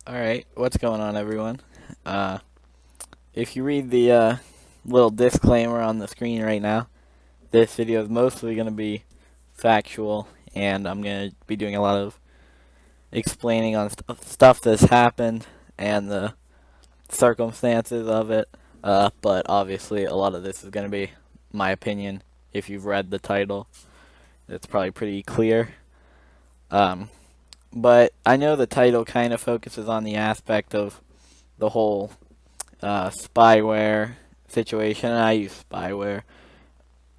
Alright, what's going on, everyone? Uh, if you read the little disclaimer on the screen right now, this video is mostly going to be factual, and I'm going to be doing a lot of explaining on stuff that's happened and the circumstances of it. But obviously, a lot of this is going to be my opinion. If you've read the title, it's probably pretty clear. Um, but I know the title kind of focuses on the aspect of the whole spyware situation, and I use spyware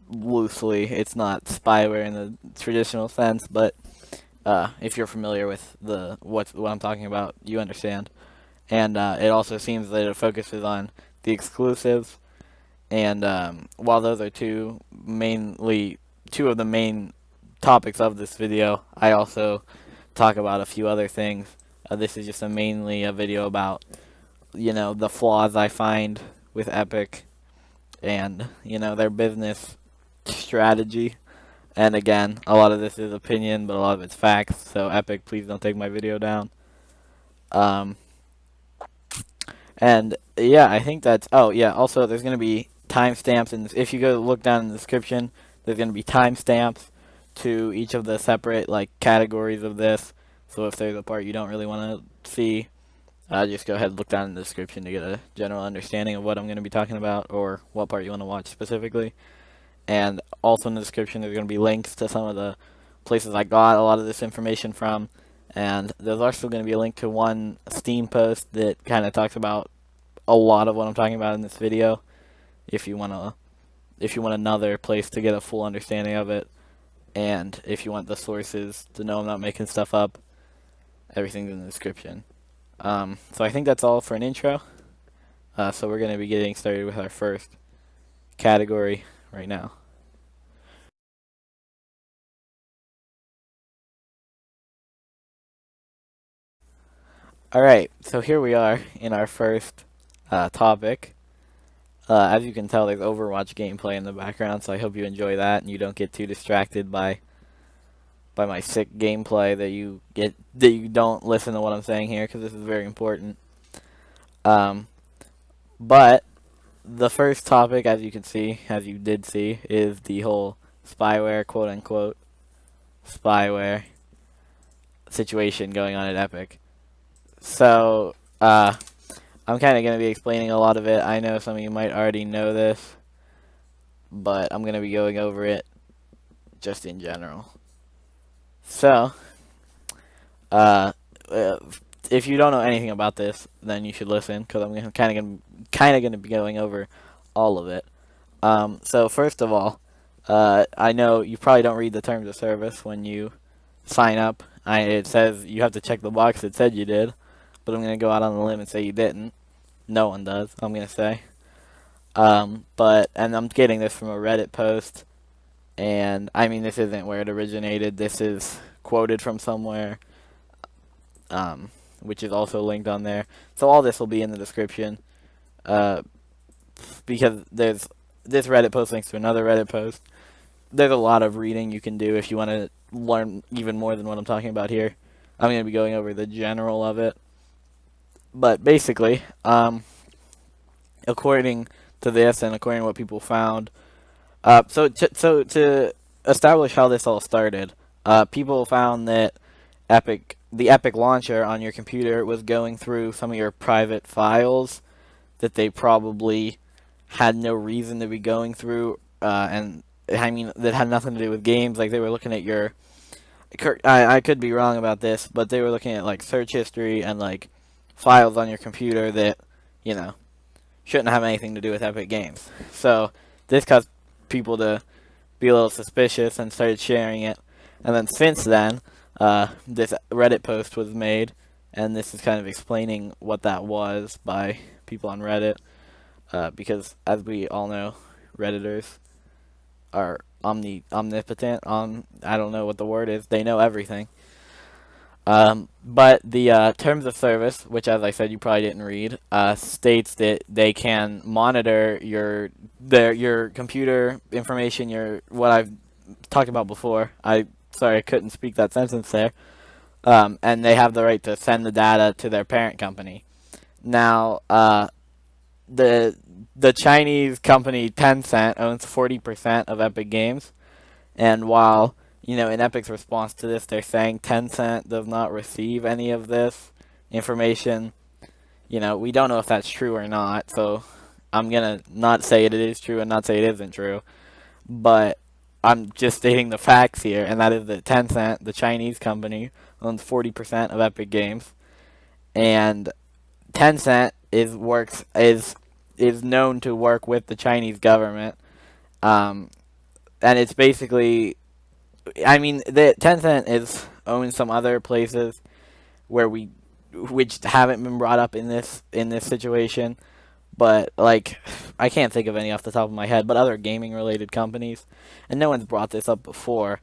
loosely. It's not spyware in the traditional sense, but if you're familiar with what I'm talking about, you understand. And it also seems that it focuses on the exclusives, and while those are two of the main topics of this video, I also talk about a few other things. This is just mainly a video about the flaws I find with Epic and their business strategy. And again, a lot of this is opinion, but a lot of it's facts. So Epic, please don't take my video down. Um, and yeah, I think that's. Oh yeah, also there's gonna be timestamps, and if you go look down in the description, there's gonna be timestamps to each of the separate categories of this. So if there's a part you don't really want to see, just go ahead and look down in the description to get a general understanding of what I'm going to be talking about or what part you want to watch specifically. And also in the description there's going to be links to some of the places I got a lot of this information from. And there's also going to be a link to one Steam post that kind of talks about a lot of what I'm talking about in this video. If you want another place to get a full understanding of it, and if you want the sources to know I'm not making stuff up, everything's in the description. So I think that's all for an intro. So we're going to be getting started with our first category right now. Alright, so here we are in our first topic. As you can tell, there's Overwatch gameplay in the background, so I hope you enjoy that and you don't get too distracted by my sick gameplay, that you don't listen to what I'm saying here, because this is very important. But the first topic, as you did see, is the whole spyware, quote unquote, spyware situation going on at Epic. So, I'm kind of going to be explaining a lot of it. I know some of you might already know this, but I'm going to be going over it just in general. So, if you don't know anything about this, then you should listen, because I'm kind of going to be going over all of it. So first of all, I know you probably don't read the terms of service when you sign up. It says you have to check the box that said you did, but I'm going to go out on a limb and say you didn't. No one does, I'm going to say. And I'm getting this from a Reddit post, and I mean, this isn't where it originated. This is quoted from somewhere, which is also linked on there. So all this will be in the description, because there's this Reddit post links to another Reddit post. There's a lot of reading you can do if you want to learn even more than what I'm talking about here. I'm going to be going over the general of it. But basically, according to this and according to what people found, so to establish how this all started, people found that the Epic launcher on your computer was going through some of your private files that they probably had no reason to be going through, and I mean that had nothing to do with games. Like, they were looking at your, I could be wrong about this, but they were looking at search history and files on your computer that shouldn't have anything to do with Epic Games. So this caused people to be a little suspicious and started sharing it. And then since then, this Reddit post was made, and this is kind of explaining what that was by people on Reddit, because as we all know, Redditors are omnipotent. I don't know what the word is. They know everything. But the terms of service, which, as I said, you probably didn't read, states that they can monitor your computer information, what I've talked about before. Sorry, I couldn't speak that sentence there. and they have the right to send the data to their parent company. Now, the the Chinese company Tencent owns 40% of Epic Games, and while in Epic's response to this, they're saying Tencent does not receive any of this information. We don't know if that's true or not, so I'm gonna not say it is true and not say it isn't true, but I'm just stating the facts here, and that is that Tencent, the Chinese company, owns 40% of Epic Games, and Tencent is known to work with the Chinese government, um, and it's basically, the Tencent is owns some other places where which haven't been brought up in this situation, but like I can't think of any off the top of my head, but other gaming related companies, and no one's brought this up before,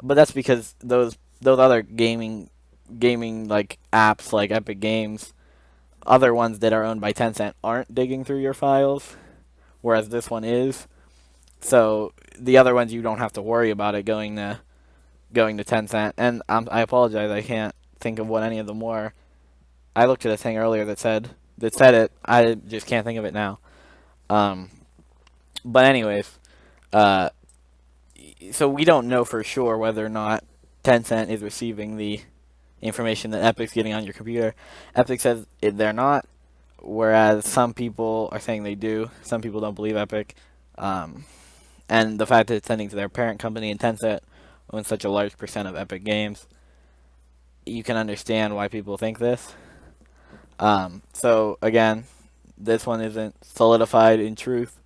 but that's because those other gaming like apps like Epic Games, other ones that are owned by Tencent aren't digging through your files, whereas this one is. So the other ones you don't have to worry about it going to Tencent. And I apologize, I can't think of what any of them were. I looked at a thing earlier that said it. I just can't think of it now. Um, but anyways, uh, so we don't know for sure whether or not Tencent is receiving the information that Epic's getting on your computer. Epic says they're not, whereas some people are saying they do. Some people don't believe Epic. And the fact that it's sending to their parent company and Tencent owns such a large percent of Epic Games, you can understand why people think this. So again, this one isn't solidified in truth,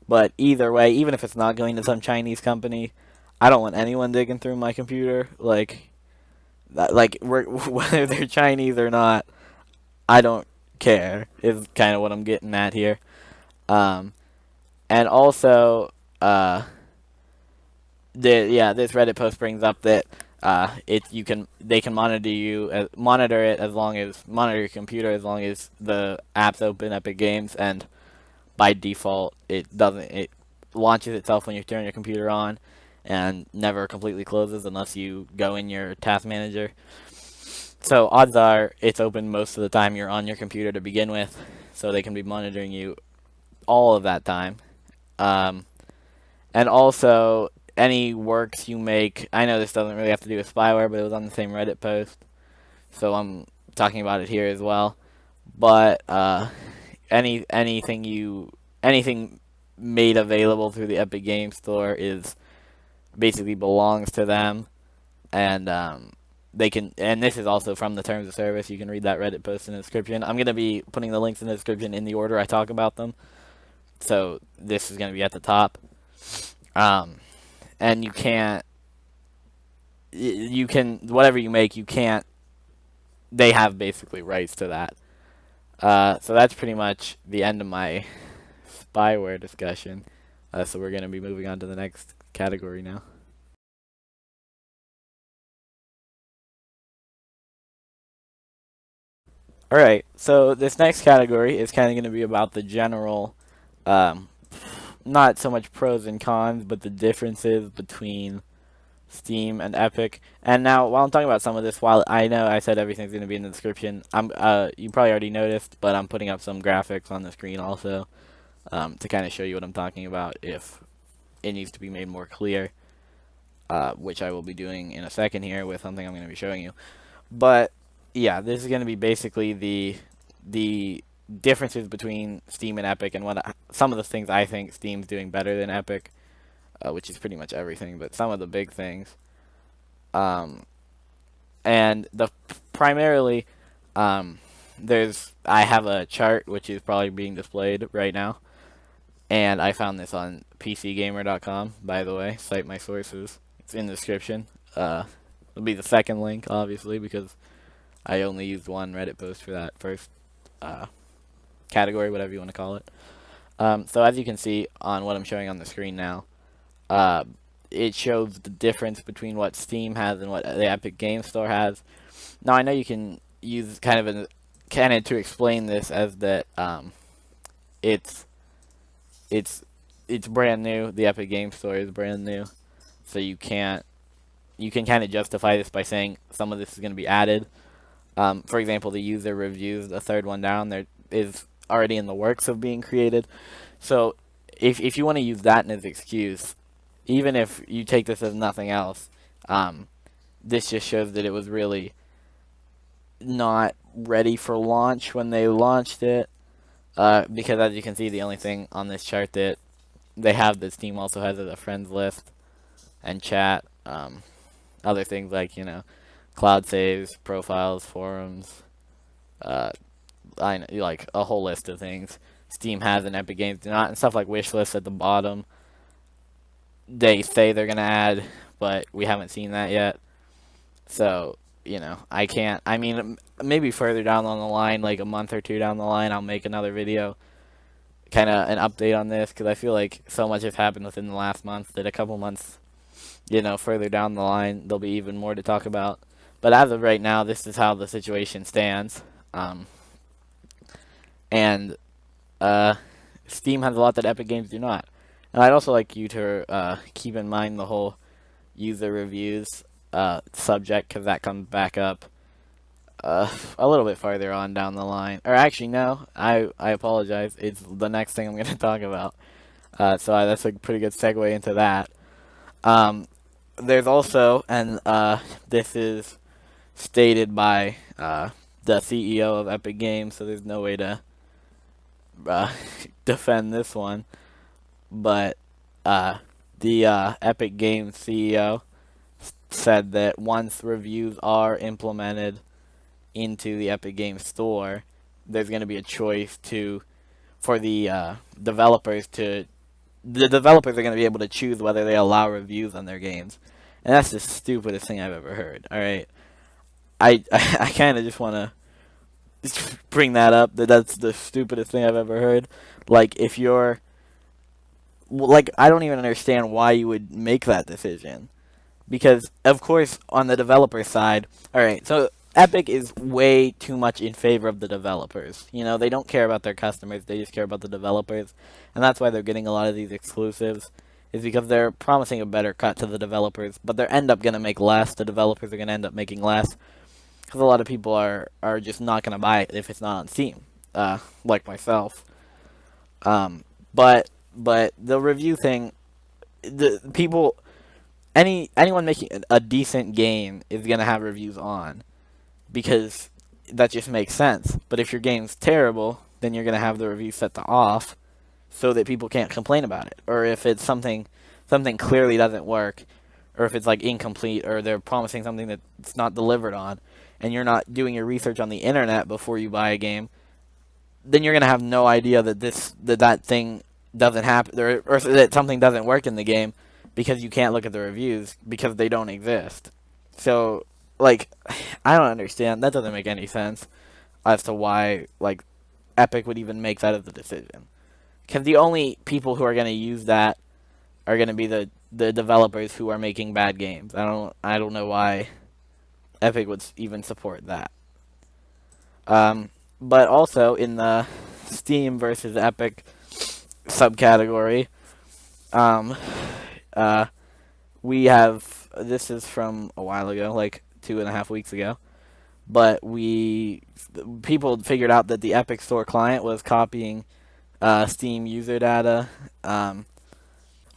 but either way, even if it's not going to some Chinese company, I don't want anyone digging through my computer. Whether they're Chinese or not, I don't care. Is kind of what I'm getting at here. And also, this Reddit post brings up that they can monitor monitor your computer as long as the app's open Epic Games, and by default it launches itself when you turn your computer on and never completely closes unless you go in your task manager. So odds are it's open most of the time you're on your computer to begin with, so they can be monitoring you all of that time. And also, any works you make, I know this doesn't really have to do with Spyware, but it was on the same Reddit post, so I'm talking about it here as well. But anything made available through the Epic Game Store basically belongs to them, and they can. And this is also from the terms of service. You can read that Reddit post in the description. I'm gonna be putting the links in the description in the order I talk about them. So this is gonna be at the top. And you can whatever you make, you can't. They have basically rights to that. So that's pretty much the end of my spyware discussion. So we're gonna be moving on to the next category now. Alright, so this next category is kind of going to be about the general, not so much pros and cons, but the differences between Steam and Epic. And now, while I'm talking about some of this, while I know I said everything's going to be in the description, you probably already noticed, but I'm putting up some graphics on the screen also, to kind of show you what I'm talking about if it needs to be made more clear, which I will be doing in a second here with something I'm going to be showing you. But yeah, this is going to be basically the differences between Steam and Epic, and some of the things I think Steam's doing better than Epic, which is pretty much everything, but some of the big things. And primarily, I have a chart which is probably being displayed right now, and I found this on PCGamer.com. By the way, cite my sources. It's in the description. It'll be the second link, obviously, because I only used one Reddit post for that first category, whatever you want to call it. So as you can see on what I'm showing on the screen now, it shows the difference between what Steam has and what the Epic Game Store has. Now I know you can use kind of to explain this as that it's brand new. The Epic Game Store is brand new, so you can't you can kind of justify this by saying some of this is going to be added. For example, the user reviews, the third one down, there is already in the works of being created. So if you want to use that as an excuse, even if you take this as nothing else, this just shows that it was really not ready for launch when they launched it. Because as you can see, the only thing on this chart that they have that Steam also has is a friends list and chat. Other things like, cloud saves, profiles, forums, like a whole list of things. Steam has and Epic Games do not, and stuff like wish lists at the bottom. They say they're gonna add, but we haven't seen that yet. So, I can't. I mean, maybe further down on the line, like a month or two down the line, I'll make another video, kind of an update on this, because I feel like so much has happened within the last month that a couple months, further down the line, there'll be even more to talk about. But as of right now, this is how the situation stands. And Steam has a lot that Epic Games do not. And I'd also like you to keep in mind the whole user reviews subject, because that comes back up a little bit farther on down the line. Or actually, no, I apologize. It's the next thing I'm going to talk about. So that's a pretty good segue into that. There's also, and this is stated by the CEO of Epic Games, so there's no way to defend this one. But the Epic Games CEO said that once reviews are implemented into the Epic Games Store, there's going to be a choice for the developers are going to be able to choose whether they allow reviews on their games. And that's the stupidest thing I've ever heard. All right, I kind of just want to bring that up. That's the stupidest thing I've ever heard. Like, if you're like, I don't even understand why you would make that decision. Because, of course, on the developer side, alright, so Epic is way too much in favor of the developers. They don't care about their customers, they just care about the developers. And that's why they're getting a lot of these exclusives, is because they're promising a better cut to the developers, but they end up going to make less. The developers are going to end up making less, because a lot of people are just not going to buy it if it's not on Steam, like myself. But the review thing, the people... Anyone making a decent game is going to have reviews on, because that just makes sense. But if your game's terrible, then you're going to have the review set to off so that people can't complain about it. Or if it's something clearly doesn't work, or if it's like incomplete, or they're promising something that's not delivered on, and you're not doing your research on the internet before you buy a game, then you're going to have no idea that that thing doesn't happen, or that something doesn't work in the game, because you can't look at the reviews, because they don't exist. So, like, I don't understand. That doesn't make any sense as to why, like, Epic would even make that as a decision. Because the only people who are going to use that are going to be the developers who are making bad games. I don't know why Epic would even support that. But also, in the Steam versus Epic subcategory, we have, this is from a while ago, like 2.5 weeks ago, but people figured out that the Epic Store client was copying Steam user data,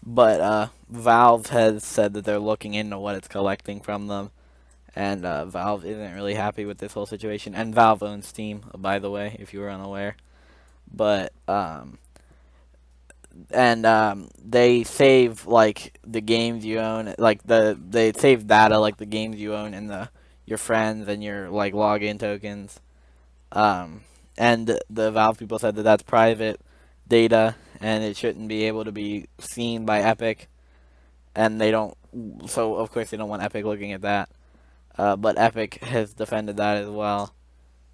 but Valve has said that they're looking into what it's collecting from them, and Valve isn't really happy with this whole situation. And Valve owns Steam, by the way, if you were unaware. But they save, like, the games you own, like they save data, like the games you own, and your friends and your, like, login tokens. And the Valve people said that that's private data and it shouldn't be able to be seen by Epic, and so of course they don't want Epic looking at that. But Epic has defended that as well,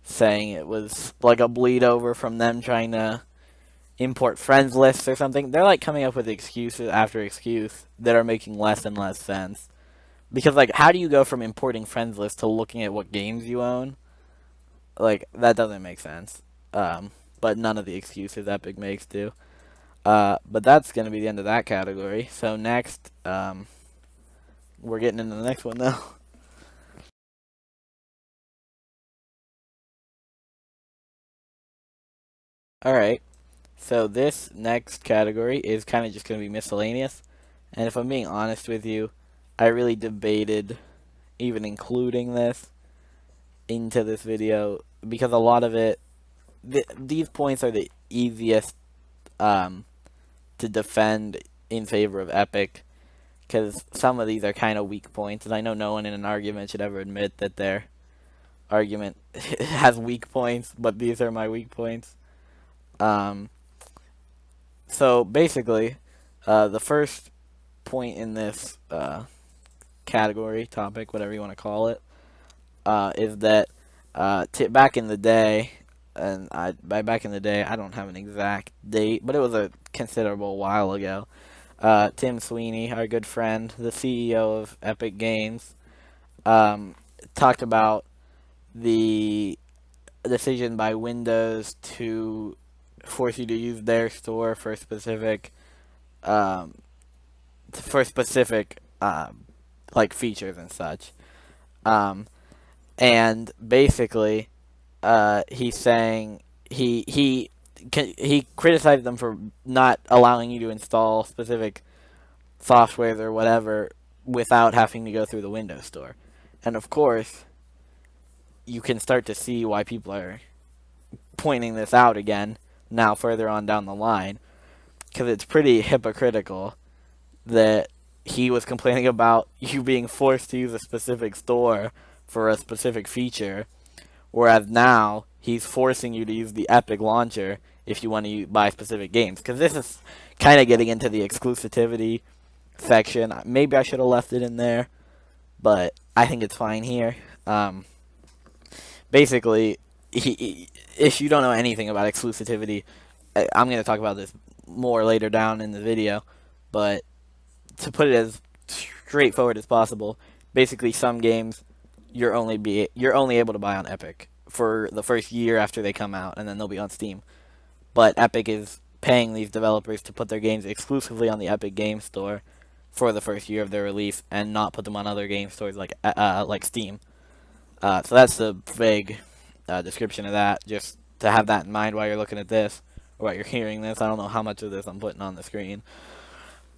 saying it was like a bleed over from them trying to import friends lists or something. They're like coming up with excuses after excuse that are making less and less sense. Because, like, how do you go from importing friends lists to looking at what games you own? Like, that doesn't make sense. But none of the excuses Epic makes do. But that's going to be the end of that category. So next we're getting into the next one now. Alright, so this next category is kind of just going to be miscellaneous. And if I'm being honest with you, I really debated even including this into this video because a lot of it, these points are the easiest to defend in favor of Epic, because some of these are kind of weak points, and I know no one in an argument should ever admit that their argument has weak points, but these are my weak points. So basically, the first point in this category, topic, whatever you want to call it, is that back in the day, and by back in the day, I don't have an exact date, but it was a considerable while ago. Tim Sweeney, our good friend, the CEO of Epic Games, talked about the decision by Windows to force you to use their store for specific, like features and such. And basically, he's saying he criticized them for not allowing you to install specific softwares or whatever without having to go through the Windows Store. And of course, you can start to see why people are pointing this out again now further on down the line, because it's pretty hypocritical that he was complaining about you being forced to use a specific store for a specific feature, whereas now he's forcing you to use the Epic launcher if you want to buy specific games. Because this is kind of getting into the exclusivity section. Maybe I should have left it in there, but I think it's fine here. Basically, if you don't know anything about exclusivity, I'm going to talk about this more later down in the video, but to put it as straightforward as possible, basically some games you're only able to buy on Epic for the first year after they come out, and then they'll be on Steam. But Epic is paying these developers to put their games exclusively on the Epic Game Store for the first year of their release, and not put them on other game stores like Steam. So that's the vague description of that, just to have that in mind while you're looking at this, or while you're hearing this. I don't know how much of this I'm putting on the screen.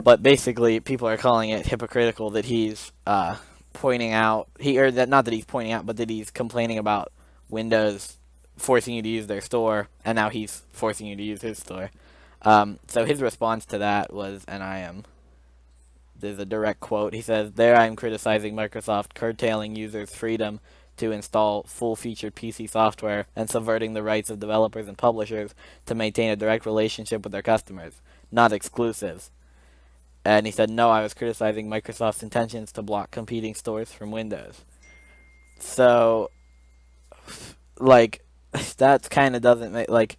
But basically, people are calling it hypocritical that he's pointing out, not that he's pointing out, but that he's complaining about Windows forcing you to use their store, and now he's forcing you to use his store. So his response to that was, there's a direct quote, he says, "There I am criticizing Microsoft curtailing users' freedom to install full-featured PC software and subverting the rights of developers and publishers to maintain a direct relationship with their customers, not exclusives." And he said, "No, I was criticizing Microsoft's intentions to block competing stores from Windows." So, like, that kind of doesn't make, like,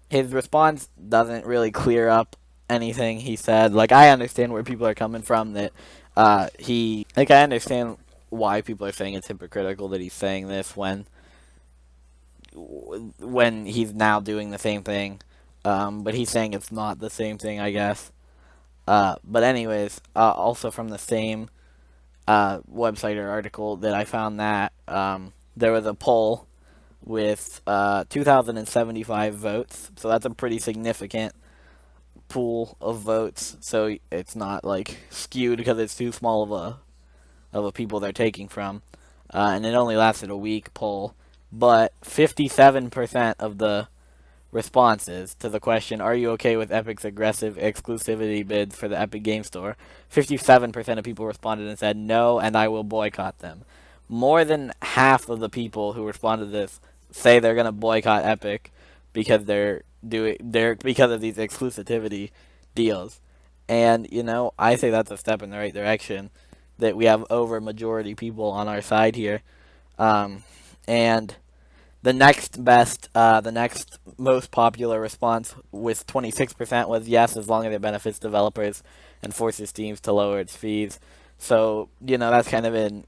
his response doesn't really clear up anything he said. Like, I understand where people are coming from, that I understand why people are saying it's hypocritical that he's saying this when he's now doing the same thing. But he's saying it's not the same thing, I guess. But anyways, also from the same website or article that I found, that there was a poll with 2,075 votes, so that's a pretty significant pool of votes. So it's not like skewed because it's too small of a people they're taking from, and it only lasted a week poll, but 57% of the responses to the question, "Are you okay with Epic's aggressive exclusivity bids for the Epic Game Store?" 57% of people responded and said, "No, and I will boycott them." More than half of the people who responded to this say they're going to boycott Epic because because of these exclusivity deals. And, I say that's a step in the right direction, that we have over majority people on our side here. And the next most popular response with 26% was yes, as long as it benefits developers and forces Steam to lower its fees. So, that's kind of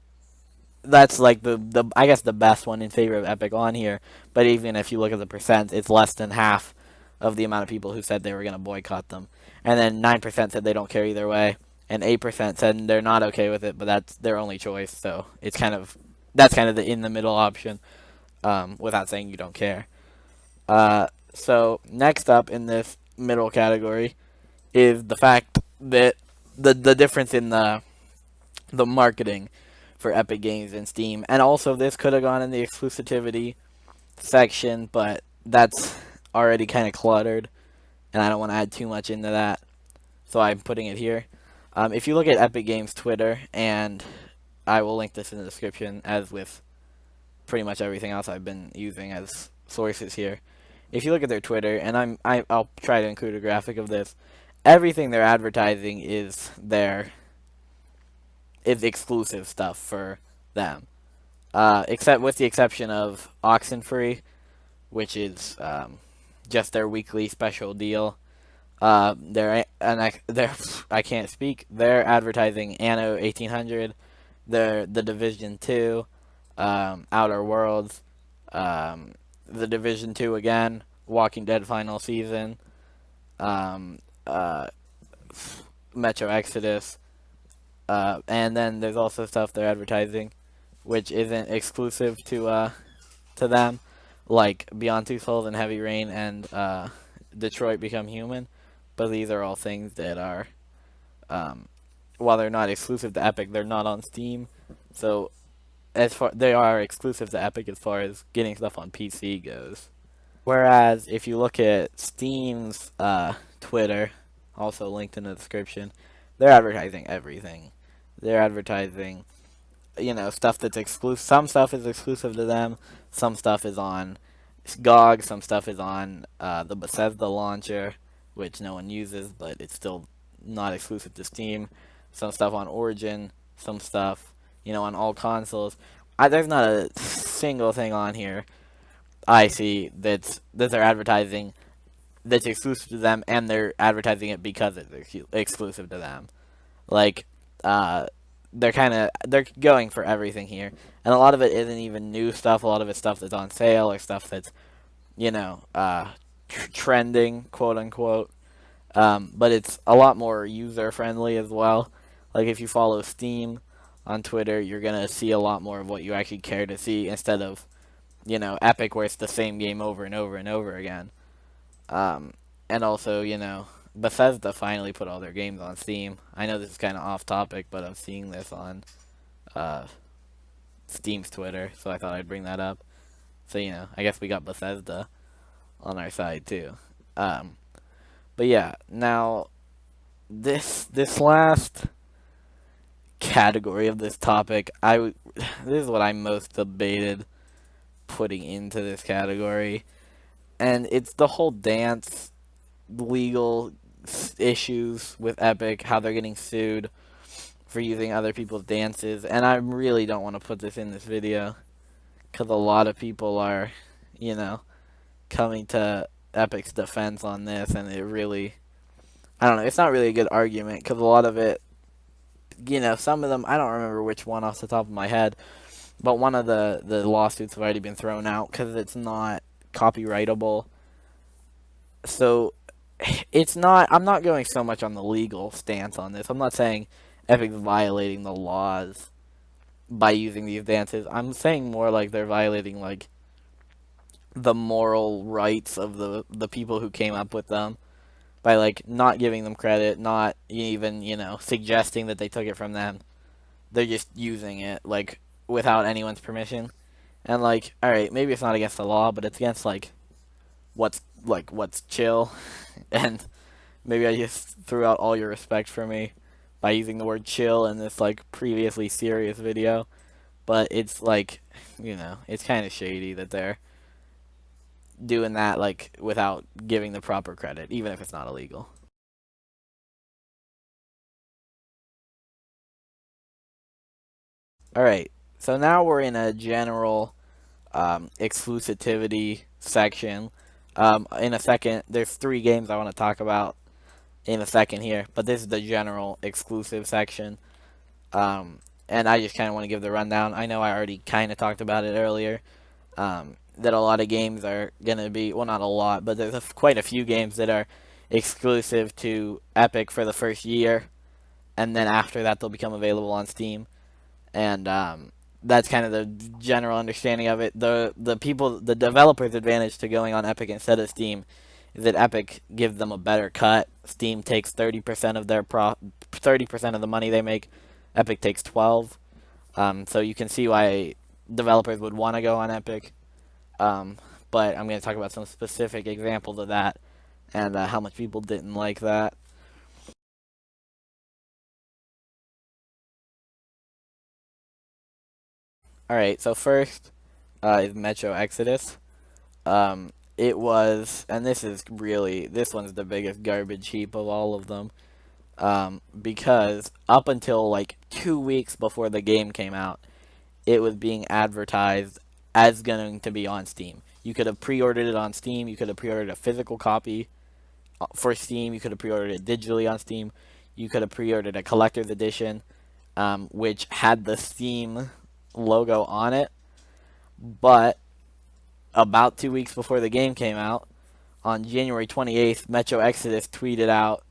that's like I guess the best one in favor of Epic on here. But even if you look at the percent, it's less than half of the amount of people who said they were going to boycott them. And then 9% said they don't care either way. and 8% said they're not okay with it, but that's their only choice. So it's that's kind of the in the middle option, without saying you don't care. So next up in this middle category is the fact that the difference in the marketing for Epic Games and Steam, and also this could have gone in the exclusivity section, but that's already kind of cluttered, and I don't want to add too much into that, so I'm putting it here. If you look at Epic Games Twitter, and I will link this in the description, as with pretty much everything else I've been using as sources here. If you look at their Twitter, and I'll try to include a graphic of this, everything they're advertising is exclusive stuff for them. Except with the exception of Oxenfree, which is just their weekly special deal. I can't speak. They're advertising Anno 1800, the Division 2, Outer Worlds, the Division 2 again, Walking Dead Final Season, Metro Exodus, and then there's also stuff they're advertising which isn't exclusive to them, like Beyond Two Souls and Heavy Rain and Detroit Become Human. But these are all things that are, while they're not exclusive to Epic, they're not on Steam. So they are exclusive to Epic as far as getting stuff on PC goes. Whereas if you look at Steam's Twitter, also linked in the description, they're advertising everything. They're advertising, stuff that's exclusive. Some stuff is exclusive to them. Some stuff is on GOG. Some stuff is on the Bethesda launcher, which no one uses, but it's still not exclusive to Steam. Some stuff on Origin. Some stuff, on all consoles. There's not a single thing on here I see that they're advertising that's exclusive to them, and they're advertising it because it's exclusive to them. Like, they're going for everything here, and a lot of it isn't even new stuff. A lot of it's stuff that's on sale or stuff that's trending, quote unquote. But it's a lot more user friendly as well. Like if you follow Steam on Twitter, you're gonna see a lot more of what you actually care to see instead of Epic, where it's the same game over and over and over again. And also, Bethesda finally put all their games on Steam. I know this is kind of off topic, but I'm seeing this on Steam's Twitter, so I thought I'd bring that up. So, I guess we got Bethesda on our side, too. But yeah, now, this last category of this topic, this is what I most debated putting into this category, and it's the whole dance legal issues with Epic, how they're getting sued for using other people's dances, and I really don't want to put this in this video because a lot of people are, coming to Epic's defense on this, and it really, I don't know, it's not really a good argument because a lot of it, some of them, I don't remember which one off the top of my head, but one of the lawsuits have already been thrown out because it's not copyrightable. So I'm not going so much on the legal stance on this. I'm not saying Epic's violating the laws by using these dances. I'm saying more like they're violating like the moral rights of the people who came up with them by like not giving them credit, not even, suggesting that they took it from them. They're just using it like without anyone's permission. And like, all right, maybe it's not against the law, but it's against like what's chill. And maybe I just threw out all your respect for me by using the word chill in this like previously serious video. But it's like, it's kind of shady that they're doing that like without giving the proper credit, even if it's not illegal. Alright, so now we're in a general exclusivity section. In a second, there's 3 games I want to talk about in a second here, but this is the general exclusive section. And I just kind of want to give the rundown. I know I already kind of talked about it earlier, that a lot of games are going to be, well, not a lot, but there's quite a few games that are exclusive to Epic for the first year. and then after that they'll become available on Steam. And that's kind of the general understanding of it. The developers' advantage to going on Epic instead of Steam is that Epic gives them a better cut. Steam takes 30% of their 30% of the money they make. Epic takes 12. So you can see why developers would want to go on Epic. But I'm going to talk about some specific examples of that and how much people didn't like that. Alright, so first is Metro Exodus. It was, and this one's the biggest garbage heap of all of them. Because up until like 2 weeks before the game came out, it was being advertised as going to be on Steam. You could have pre-ordered it on Steam. You could have pre-ordered a physical copy for Steam. You could have pre-ordered it digitally on Steam. You could have pre-ordered a collector's edition, which had the Steam logo on it. But about 2 weeks before the game came out, on January 28th, Metro Exodus tweeted out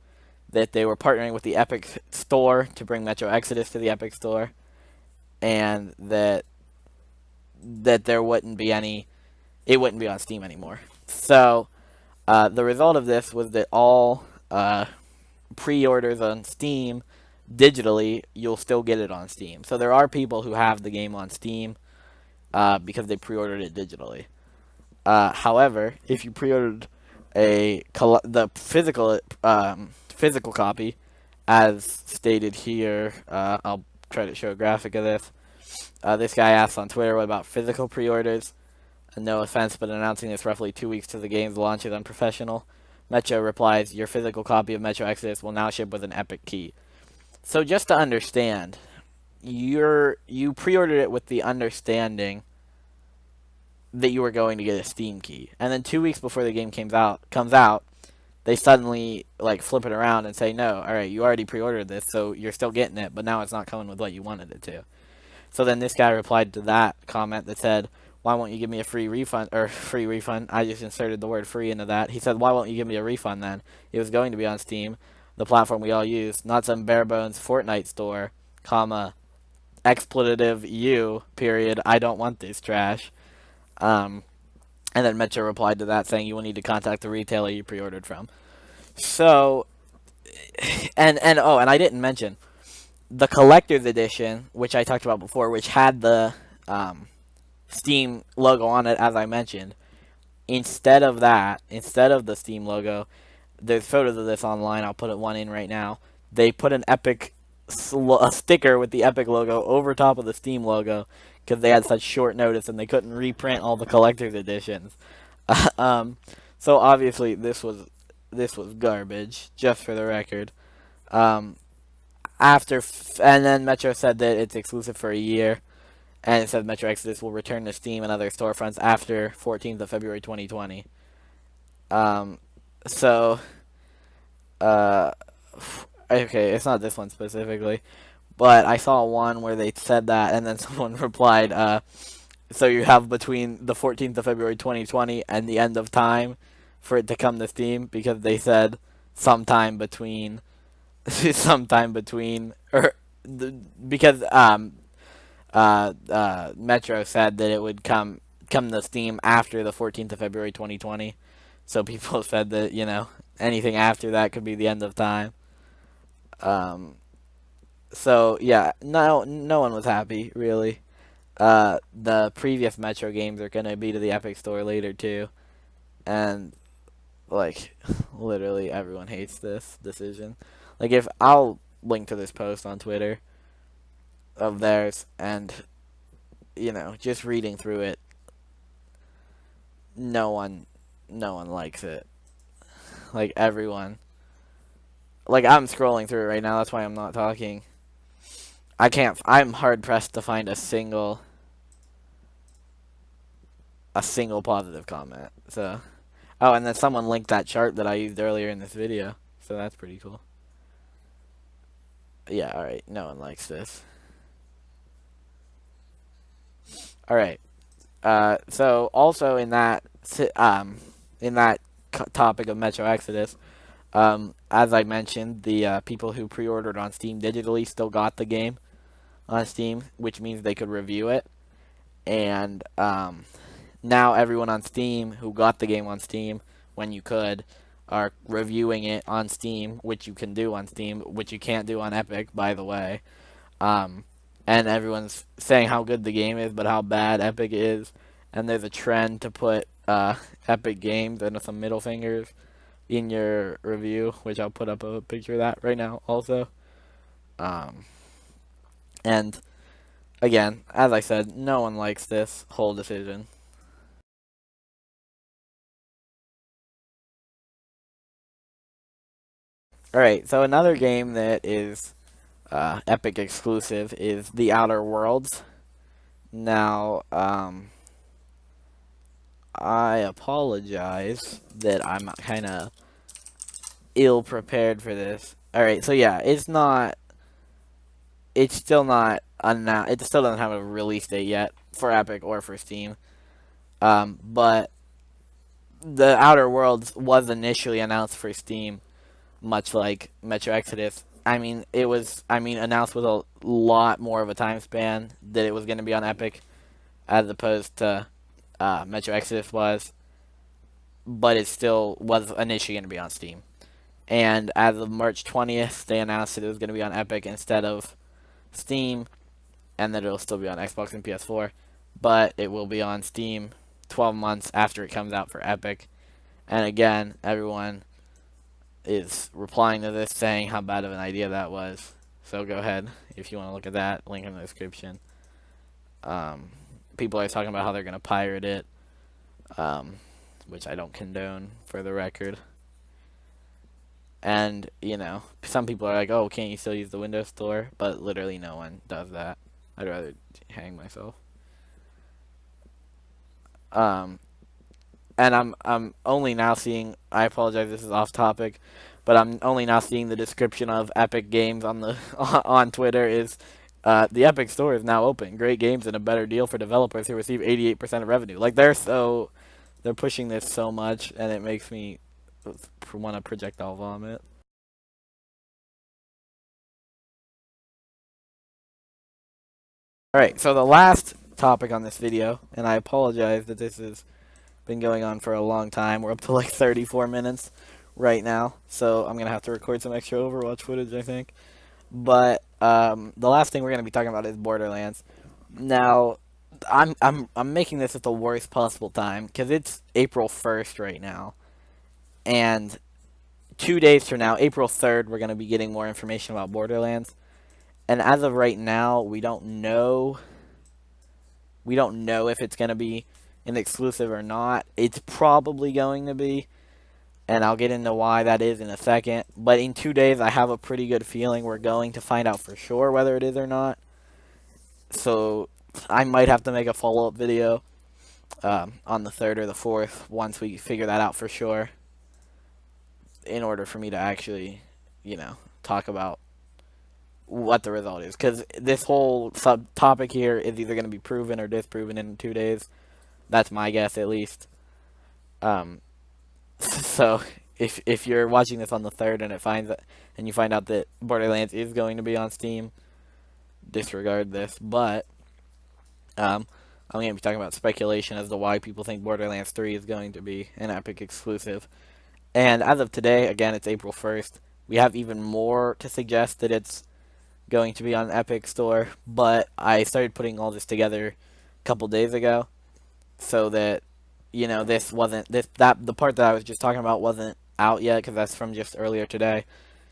that they were partnering with the Epic Store to bring Metro Exodus to the Epic Store, and that there wouldn't be any, it wouldn't be on Steam anymore. So the result of this was that all pre-orders on Steam digitally, you'll still get it on Steam. So there are people who have the game on Steam because they pre-ordered it digitally. However, if you pre-ordered the physical copy, as stated here, I'll try to show a graphic of this. This guy asks on Twitter, what about physical pre-orders? No offense, but announcing this roughly 2 weeks to the game's launch is unprofessional. Metro replies, your physical copy of Metro Exodus will now ship with an Epic key. So just to understand, you pre-ordered it with the understanding that you were going to get a Steam key, and then 2 weeks before the game comes out, they suddenly like flip it around and say, no, all right, you already pre-ordered this, so you're still getting it, but now it's not coming with what you wanted it to. So then this guy replied to that comment that said, why won't you give me a free refund? I just inserted the word free into that. He said, why won't you give me a refund then? It was going to be on Steam, the platform we all use, not some bare bones Fortnite store, comma, expletive you, period, I don't want this trash. And then Metro replied to that saying you will need to contact the retailer you pre-ordered from. So, and I didn't mention the collector's edition, which I talked about before, which had the Steam logo on it, as I mentioned. Instead of the Steam logo, there's photos of this online. I'll put one in right now. They put an Epic a sticker with the Epic logo over top of the Steam logo because they had such short notice and they couldn't reprint all the collector's editions. So obviously this was garbage, just for the record. And then Metro said that it's exclusive for a year, and it said Metro Exodus will return to Steam and other storefronts after 14th of February 2020. Okay, it's not this one specifically, but I saw one where they said that, and then someone replied, so you have between the 14th of February 2020 and the end of time for it to come to Steam, because they said sometime between, because Metro said that it would come to Steam after the 14th of February 2020, so people said that, you know, anything after that could be the end of time. So yeah, no one was happy, really. The previous Metro games are gonna be to the Epic Store later too, and like literally everyone hates this decision. Like, if I'll link to this post on Twitter of theirs, and you know, just reading through it, no one likes it. Like, everyone. Like, I'm scrolling through it right now, that's why I'm not talking. I'm hard pressed to find a single positive comment. So, oh, and then someone linked that chart that I used earlier in this video, so that's pretty cool. Yeah, alright, no one likes this. Alright, so also in that topic of Metro Exodus, As I mentioned, the people who pre-ordered on Steam digitally still got the game on Steam, which means they could review it. And now everyone on Steam who got the game on Steam, when you could, are reviewing it on Steam, which you can do on Steam, which you can't do on Epic, by the way. Um, and everyone's saying how good the game is, but how bad Epic is. And there's a trend to put Epic Games and some middle fingers in your review, which I'll put up a picture of that right now also. Um, and again, as I said, no one likes this whole decision. Alright, so another game that is Epic exclusive is The Outer Worlds. Now, I apologize that I'm kind of ill prepared for this. Alright, so yeah, it's still not announced. It still doesn't have a release date yet for Epic or for Steam. But The Outer Worlds was initially announced for Steam, much like Metro Exodus. I mean, it was, announced with a lot more of a time span that it was going to be on Epic, as opposed to Metro Exodus was. But it still was initially going to be on Steam. And as of March 20th, they announced that it was going to be on Epic instead of Steam, and that it'll still be on Xbox and PS4. But it will be on Steam 12 months after it comes out for Epic. And again, everyone is replying to this saying how bad of an idea that was. So go ahead if you want to look at that. Link in the description. People are talking about how they're going to pirate it, which I don't condone, for the record. And, some people are like, oh, can't you still use the Windows Store? But literally no one does that. I'd rather hang myself. And I'm only now seeing, I apologize, this is off topic, but I'm only now seeing the description of Epic Games on the on Twitter is the Epic Store is now open. Great games and a better deal for developers who receive 88% of revenue. Like they're pushing this so much, and it makes me want to projectile vomit. Alright, so the last topic on this video, and I apologize that this has been going on for a long time. We're up to like 34 minutes right now, so I'm going to have to record some extra Overwatch footage, I think. But the last thing we're going to be talking about is Borderlands. Now, I'm making this at the worst possible time, because it's April 1st right now. And 2 days from now, April 3rd, we're going to be getting more information about Borderlands. And as of right now, we don't know if it's going to be an exclusive or not. It's probably going to be, and I'll get into why that is in a second. But in 2 days, I have a pretty good feeling we're going to find out for sure whether it is or not. So I might have to make a follow-up video on the 3rd or the 4th once we figure that out for sure, in order for me to actually, talk about what the result is. Because this whole subtopic here is either going to be proven or disproven in 2 days. That's my guess, at least. So if you're watching this on the 3rd and you find out that Borderlands is going to be on Steam, disregard this. But I'm going to be talking about speculation as to why people think Borderlands 3 is going to be an Epic exclusive. And as of today, again, it's April 1st. We have even more to suggest that it's going to be on Epic Store, but I started putting all this together a couple days ago, so that this wasn't the part that I was just talking about wasn't out yet, because that's from just earlier today.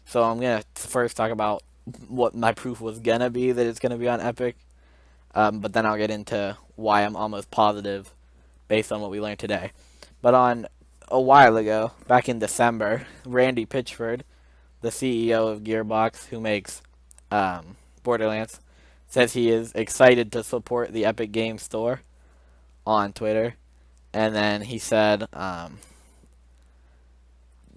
So I'm gonna first talk about what my proof was gonna be that it's gonna be on Epic, but then I'll get into why I'm almost positive based on what we learned today. But on a while ago, back in December, Randy Pitchford, the CEO of Gearbox, who makes Borderlands, says he is excited to support the Epic Games Store on Twitter. And then he said, and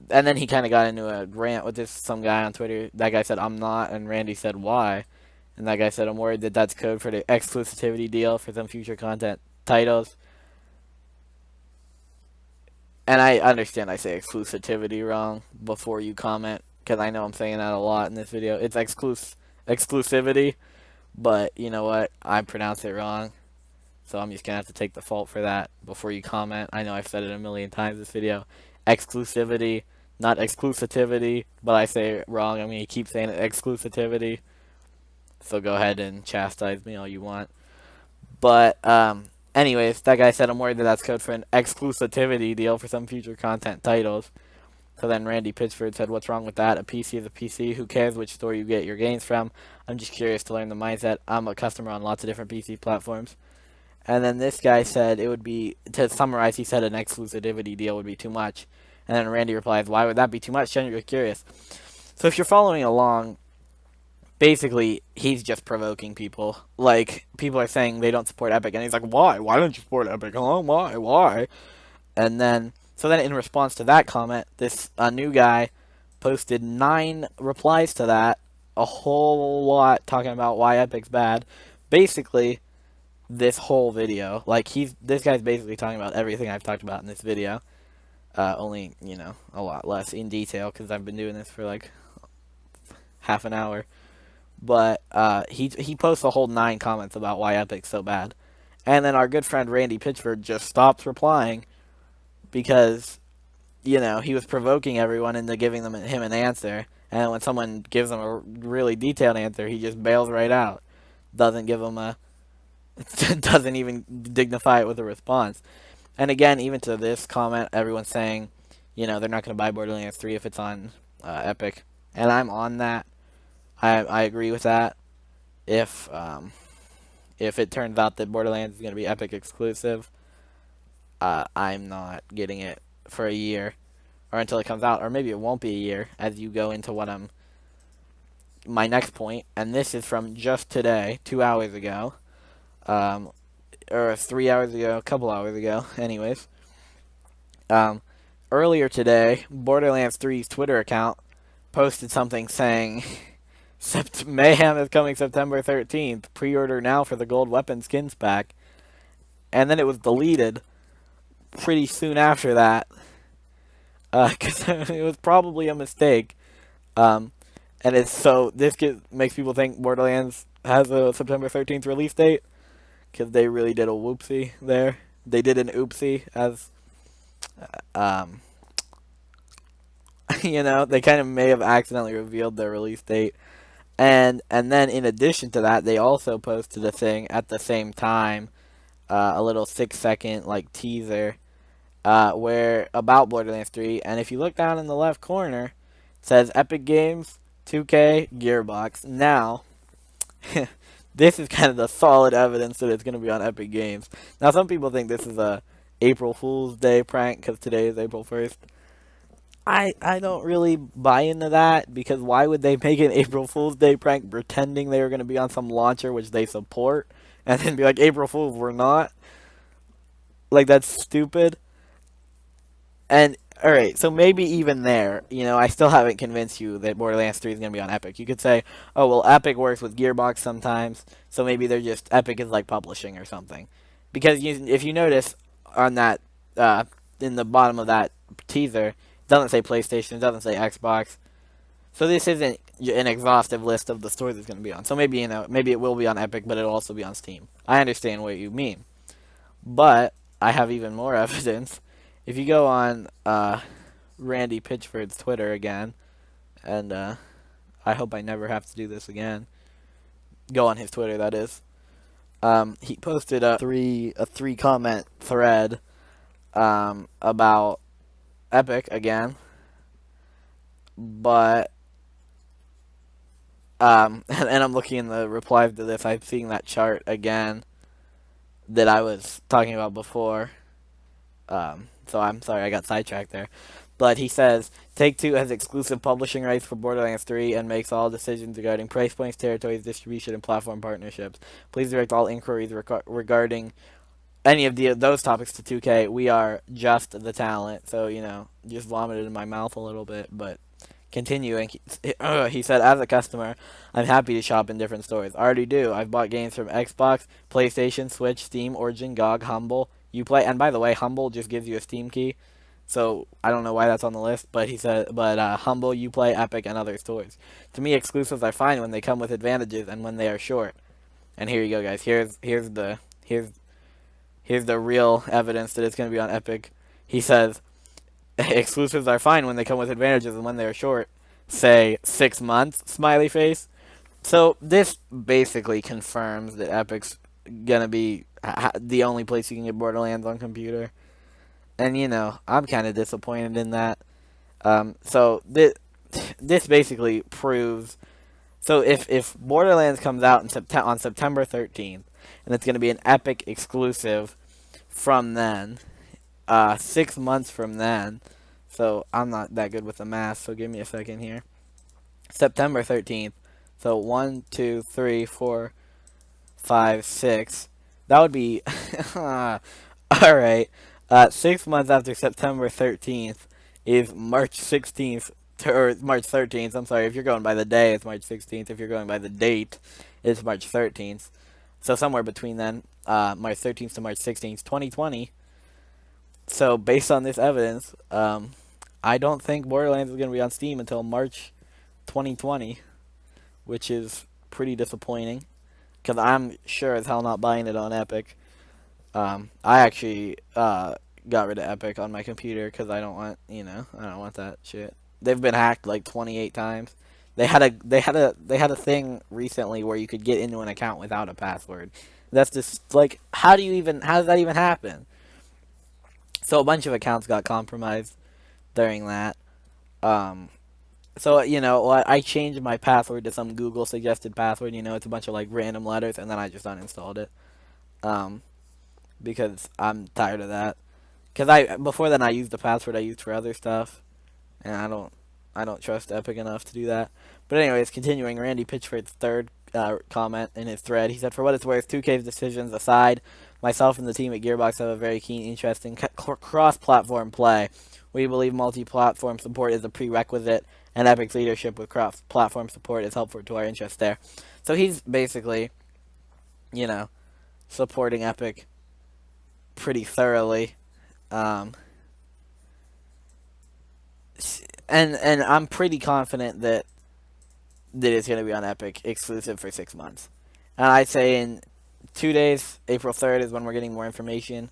then he kind of got into a rant with some guy on Twitter. That guy said, I'm not, and Randy said, why? And that guy said, I'm worried that that's code for the exclusivity deal for some future content titles. and I understand I say exclusivity wrong before you comment, because I know I'm saying that a lot in this video. It's exclusivity, but you know what? I pronounce it wrong, so I'm just gonna have to take the fault for that before you comment. I know I've said it a million times this video. Exclusivity, not exclusivity, but I say it wrong. I'm gonna keep saying it exclusivity. So go ahead and chastise me all you want. But anyways, that guy said I'm worried that that's code for an exclusivity deal for some future content titles. So then Randy Pitchford said, what's wrong with that? A PC is a PC. Who cares which store you get your games from? I'm just curious to learn the mindset. I'm a customer on lots of different PC platforms. And then this guy said it would be, to summarize, he said an exclusivity deal would be too much. And then Randy replies, why would that be too much? Genuinely curious. So if you're following along, basically, he's just provoking people. Like, people are saying they don't support Epic, and he's like, why? Why don't you support Epic? Huh? Why? Why? And then, so then in response to that comment, this new guy posted 9 replies to that, a whole lot talking about why Epic's bad. Basically, this whole video, like, this guy's basically talking about everything I've talked about in this video. Only, you know, a lot less in detail, because I've been doing this for, like, half an hour. But he posts a whole 9 comments about why Epic's so bad. And then our good friend Randy Pitchford just stops replying because, you know, he was provoking everyone into giving him an answer. And when someone gives him a really detailed answer, he just bails right out. Doesn't give him a... doesn't even dignify it with a response. And again, even to this comment, everyone's saying, you know, they're not going to buy Borderlands 3 if it's on Epic. And I'm on that. I agree with that. If it turns out that Borderlands is going to be Epic exclusive, I'm not getting it for a year, or until it comes out, or maybe it won't be a year, as you go into what my next point, and this is from just today, 2 hours ago, or 3 hours ago, a couple hours ago, anyways. Earlier today, Borderlands 3's Twitter account posted something saying... Mayhem is coming September 13th. Pre-order now for the gold weapon skins pack. And then it was deleted pretty soon after that. Because it was probably a mistake. And it's so... This makes people think Borderlands has a September 13th release date. Because they really did a whoopsie there. They did an oopsie as... you know, they kind of may have accidentally revealed their release date. And then in addition to that, they also posted a thing at the same time, a little 6-second like teaser, where about Borderlands 3. And if you look down in the left corner, it says Epic Games, 2K, Gearbox. Now, this is kind of the solid evidence that it's going to be on Epic Games. Now, some people think this is a April Fool's Day prank because today is April 1st. I don't really buy into that, because why would they make an April Fool's Day prank pretending they were going to be on some launcher which they support, and then be like, April Fool's, we're not? Like, that's stupid. And, alright, so maybe even there, you know, I still haven't convinced you that Borderlands 3 is going to be on Epic. You could say, oh, well, Epic works with Gearbox sometimes, so maybe they're just, Epic is like publishing or something. Because if you notice on that, in the bottom of that teaser, it doesn't say PlayStation, it doesn't say Xbox. So this isn't an exhaustive list of the stores it's going to be on. So maybe, you know, maybe it will be on Epic, but it'll also be on Steam. I understand what you mean. But I have even more evidence. If you go on Randy Pitchford's Twitter again, and I hope I never have to do this again. Go on his Twitter, that is. He posted a three comment thread about Epic again, but and I'm looking in the replies to this. I'm seeing that chart again that I was talking about before. So I'm sorry I got sidetracked there. But he says, Take-Two has exclusive publishing rights for Borderlands 3 and makes all decisions regarding price points, territories, distribution, and platform partnerships. Please direct all inquiries regarding any of those topics to 2K. We are just the talent. So, you know, just vomited in my mouth a little bit, but continuing, he said, as a customer, I'm happy to shop in different stores. I already do. I've bought games from Xbox, PlayStation, Switch, Steam, Origin, GOG, Humble, Uplay. And by the way, Humble just gives you a Steam key. So I don't know why that's on the list, but he said, but Humble, Uplay, Epic, and other stores. To me, exclusives are fine when they come with advantages and when they are short. And here you go, guys. Here's the real evidence that it's going to be on Epic. He says exclusives are fine when they come with advantages and when they are short. Say 6 months, smiley face. So this basically confirms that Epic's gonna be the only place you can get Borderlands on computer. And I'm kind of disappointed in that. So this basically proves. So if Borderlands comes out on September 13th, and it's gonna be an Epic exclusive from then, 6 months from then. So I'm not that good with the math. So give me a second here. September 13th. So 1, 2, 3, 4, 5, 6. That would be all right. 6 months after September 13th is March 16th or March 13th. I'm sorry, if you're going by the day, it's March 16th. If you're going by the date, it's March 13th. So somewhere between then, March 13th to March 16th, 2020. So based on this evidence, I don't think Borderlands is going to be on Steam until March 2020, which is pretty disappointing because I'm sure as hell not buying it on Epic. I actually got rid of Epic on my computer because I don't want I don't want that shit. They've been hacked like 28 times. They had a thing recently where you could get into an account without a password. That's just like how does that even happen? So a bunch of accounts got compromised during that. So what? I changed my password to some Google suggested password. It's a bunch of like random letters, and then I just uninstalled it. Because I'm tired of that. Because before then I used the password I used for other stuff, and I don't trust Epic enough to do that. But anyways, continuing, Randy Pitchford's third comment in his thread. He said, "For what it's worth, 2K's decisions aside, myself and the team at Gearbox have a very keen interest in cross-platform play. We believe multi-platform support is a prerequisite, and Epic's leadership with cross-platform support is helpful to our interest there." So he's basically, supporting Epic pretty thoroughly. And I'm pretty confident that it's going to be on Epic exclusive for 6 months. And I'd say in 2 days, April 3rd is when we're getting more information.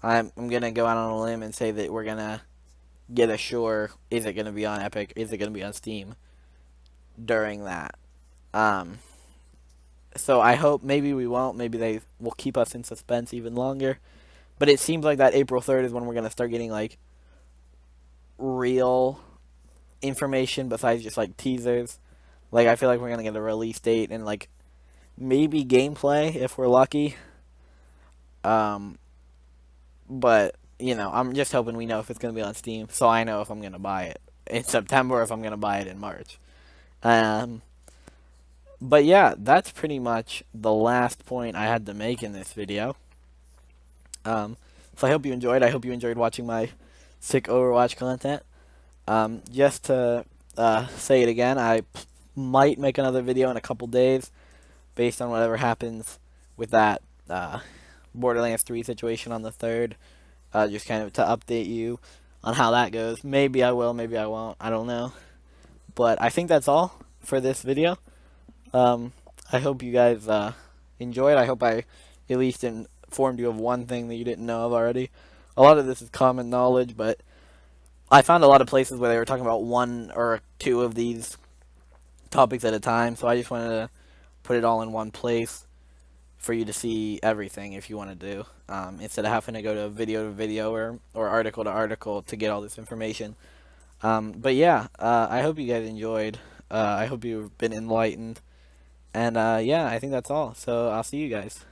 I'm going to go out on a limb and say that we're going to get a sure, is it going to be on Epic, is it going to be on Steam during that. So I hope maybe we won't, maybe they will keep us in suspense even longer. But it seems like that April 3rd is when we're going to start getting like real information besides just like teasers. Like I feel like we're going to get a release date and like maybe gameplay if we're lucky. But I'm just hoping we know if it's going to be on Steam, so I know if I'm going to buy it in September or if I'm going to buy it in March. But yeah, that's pretty much the last point I had to make in this video. So I hope you enjoyed. I hope you enjoyed watching my sick Overwatch content. Just to say it again, I might make another video in a couple days based on whatever happens with that Borderlands 3 situation on the 3rd. Just kind of to update you on how that goes. Maybe I will, maybe I won't. I don't know. But I think that's all for this video. I hope you guys enjoyed. I hope I at least informed you of one thing that you didn't know of already. A lot of this is common knowledge, but I found a lot of places where they were talking about one or two of these topics at a time, so I just wanted to put it all in one place for you to see everything if you want to do, instead of having to go to video or article to article to get all this information. But yeah, I hope you guys enjoyed. I hope you've been enlightened. And yeah, I think that's all. So I'll see you guys.